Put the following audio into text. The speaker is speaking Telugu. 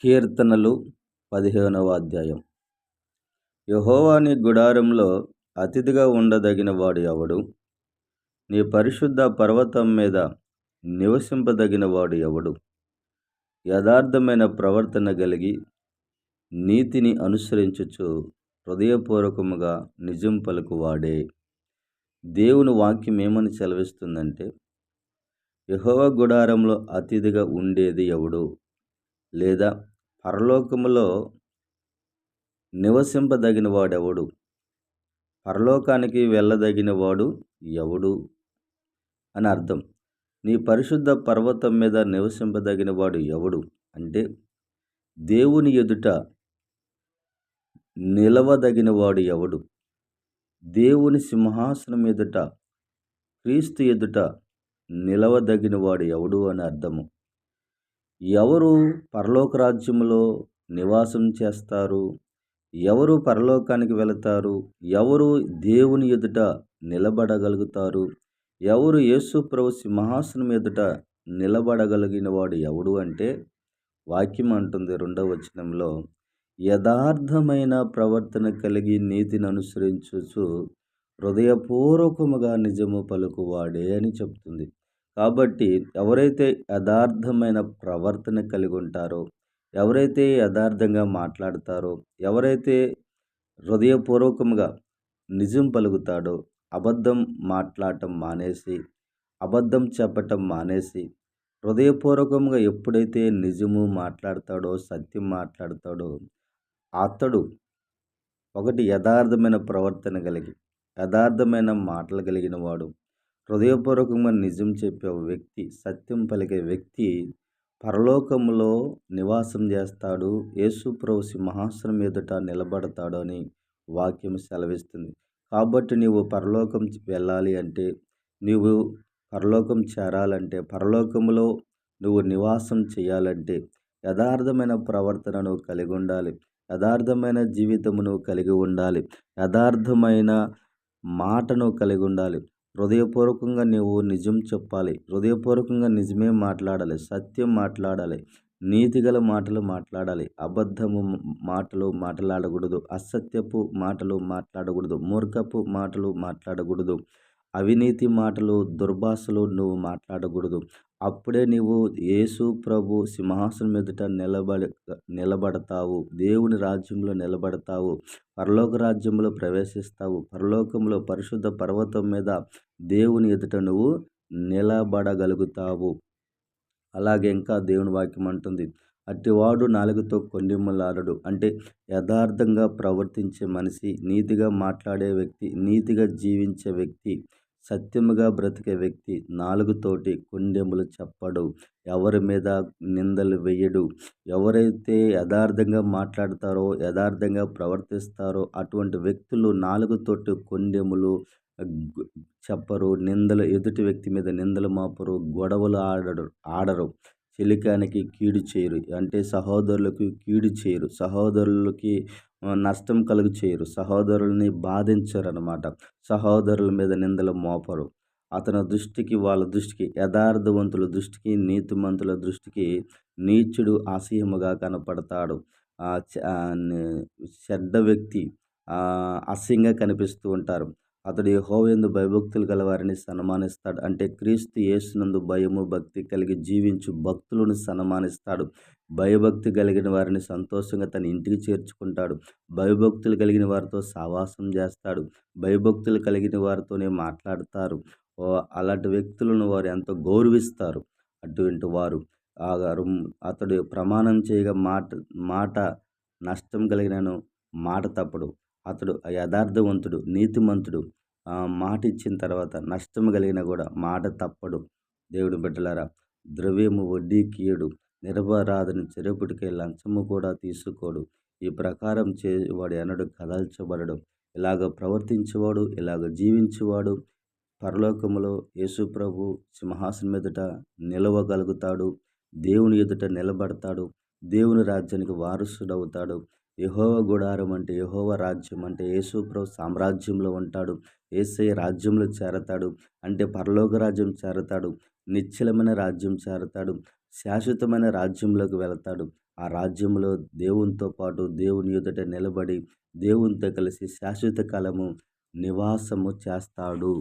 కీర్తనలు 15వ అధ్యాయం. యెహోవా నీ గుడారంలో అతిథిగా ఉండదగిన వాడు ఎవడు? నీ పరిశుద్ధ పర్వతం మీద నివసింపదగిన వాడు ఎవడు? యథార్థమైన ప్రవర్తన కలిగి నీతిని అనుసరించుచు హృదయపూర్వకముగా నిజం పలుకువాడే. దేవుని వాక్యం ఏమని సెలవిస్తుందంటే, యెహోవా గుడారంలో అతిథిగా ఉండేది ఎవడు? లేదా పరలోకములో నివసింపదగిన వాడెవడు? పరలోకానికి వెళ్ళదగిన వాడు ఎవడు అని అర్థం. నీ పరిశుద్ధ పర్వతం మీద నివసింపదగిన వాడు ఎవడు అంటే, దేవుని ఎదుట నిలవదగిన వాడు ఎవడు? దేవుని సింహాసనం ఎదుట, క్రీస్తు ఎదుట నిలవదగిన వాడు ఎవడు అని అర్థము. ఎవరు పరలోక రాజ్యములో నివాసం చేస్తారు? ఎవరు పరలోకానికి వెళతారు? ఎవరు దేవుని ఎదుట నిలబడగలుగుతారు? ఎవరు యేసు ప్రభు సింహాసనం ఎదుట నిలబడగలిగిన వాడు ఎవడు అంటే, వాక్యం అంటుంది 2వ వచనంలో, యథార్థమైన ప్రవర్తన కలిగి నీతిని అనుసరించుచు హృదయపూర్వకముగా నిజము పలుకువాడే అని చెప్తుంది. కాబట్టి ఎవరైతే యథార్థమైన ప్రవర్తన కలిగి ఉంటారో, ఎవరైతే యథార్థంగా మాట్లాడతారో, ఎవరైతే హృదయపూర్వకంగా నిజం పలుకుతాడో, అబద్ధం మాట్లాడటం మానేసి, అబద్ధం చెప్పటం మానేసి, హృదయపూర్వకంగా ఎప్పుడైతే నిజము మాట్లాడతాడో, సత్యం మాట్లాడతాడో, అతడు ఒకటి యథార్థమైన ప్రవర్తన కలిగి, యథార్థమైన మాటలు కలిగిన వాడు, హృదయపూర్వకంగా నిజం చెప్పే వ్యక్తి, సత్యం పలికే వ్యక్తి పరలోకములో నివాసం చేస్తాడు, యేసు ప్రభు సింహాసనం ఎదుట నిలబడతాడు అని వాక్యం సెలవిస్తుంది. కాబట్టి నీవు పరలోకం వెళ్ళాలి అంటే, నీవు పరలోకం చేరాలంటే, పరలోకములో నువ్వు నివాసం చేయాలంటే యథార్థమైన ప్రవర్తనను కలిగి ఉండాలి, యథార్థమైన జీవితమును కలిగి ఉండాలి, యథార్థమైన మాటను కలిగి ఉండాలి. హృదయపూర్వకంగా నీవు నిజం చెప్పాలి, హృదయపూర్వకంగా నిజమే మాట్లాడాలి, సత్యం మాట్లాడాలి, నీతిగల మాటలు మాట్లాడాలి, అబద్ధము మాటలు మాట్లాడకూడదు, అసత్యపు మాటలు మాట్లాడకూడదు, మూర్ఖపు మాటలు మాట్లాడకూడదు, అవినీతి మాటలు, దుర్భాషలు నువ్వు మాట్లాడకూడదు. అప్పుడే నీవు యేసు ప్రభు సింహాసనం ఎదుట నిలబడతావు, దేవుని రాజ్యంలో నిలబడతావు, పరలోక రాజ్యంలో ప్రవేశిస్తావు, పరలోకంలో పరిశుద్ధ పర్వతం మీద దేవుని ఎదుట నువ్వు నిలబడగలుగుతావు. అలాగే ఇంకా దేవుని వాక్యం అంటుంది, అట్టివాడు నాలుకతో కొండెములాడడు. అంటే యథార్థంగా ప్రవర్తించే మనిషి, నీతిగా మాట్లాడే వ్యక్తి, నీతిగా జీవించే వ్యక్తి, సత్యముగా బ్రతికే వ్యక్తి నాలుగుతోటి కొండెములు చెప్పడు, ఎవరి మీద నిందలు వేయడు. ఎవరైతే యథార్థంగా మాట్లాడతారో, యథార్థంగా ప్రవర్తిస్తారో అటువంటి వ్యక్తులు నాలుగుతోటి కొండెములు చెప్పరు, నిందలు ఎదుటి వ్యక్తి మీద నిందలు మాపరు, గొడవలు ఆడరు, చెలికానికి కీడు చేయరు, అంటే సహోదరులకు కీడు చేయరు, సహోదరులకి నష్టం కలుగు చేయరు, సహోదరుల్ని బాధించరు అన్నమాట. సహోదరుల మీద నిందలు మోపరు. అతని దృష్టికి, వాళ్ళ దృష్టికి, యథార్థవంతుల దృష్టికి, నీతిమంతుల దృష్టికి నీచుడు అసహ్యముగా కనపడతాడు. చెడ్డ వ్యక్తి అసహ్యంగా కనిపిస్తూ ఉంటారు. అతడు యెహోవాయందు భయభక్తులు గల వారిని సన్మానిస్తాడు. అంటే క్రీస్తు యేసునందు భయము భక్తి కలిగి జీవించు భక్తులను సన్మానిస్తాడు. భయభక్తి కలిగిన వారిని సంతోషంగా తన ఇంటికి చేర్చుకుంటాడు. భయభక్తులు కలిగిన వారితో సావాసం చేస్తాడు. భయభక్తులు కలిగిన వారితోనే మాట్లాడతారు. అలాంటి వ్యక్తులను వారు ఎంతో గౌరవిస్తారు. అటువంటి వారు అతడు ప్రమాణం చేయగా మాట నష్టం కలిగినను మాట తప్పడు. అతడు యథార్థవంతుడు, నీతిమంతుడు. మాట ఇచ్చిన తర్వాత నష్టం కలిగిన కూడా మాట తప్పడు. దేవుడి బిడ్డలారా, ద్రవ్యము వడ్డీకి ఇయ్యడు, నిరపరాధిని చెరపుటికే లంచము కూడా తీసుకోడు, ఈ ప్రకారం చేవాడు ఎన్నడూ కదల్చబడడు. ఇలాగ ప్రవర్తించేవాడు, ఇలాగ జీవించేవాడు పరలోకములో యేసు ప్రభు సింహాసనం ఎదుట నిలవగలుగుతాడు, దేవుని ఎదుట నిలబడతాడు, దేవుని రాజ్యానికి వారసుడవుతాడు. యెహోవా గుడారం అంటే, యెహోవా రాజ్యం అంటే యేసు ప్రభు సామ్రాజ్యంలో ఉంటాడు, యేసయ్య రాజ్యంలో చేరతాడు, అంటే పరలోక రాజ్యం చేరతాడు, నిశ్చలమైన రాజ్యం చేరతాడు. శాశ్వతమైన రాజ్యంలోకి వెళతాడు. ఆ రాజ్యంలో దేవునితో పాటు దేవుని ఎదుట నిలబడి దేవునితో కలిసి శాశ్వత కాలము నివాసము చేస్తాడు.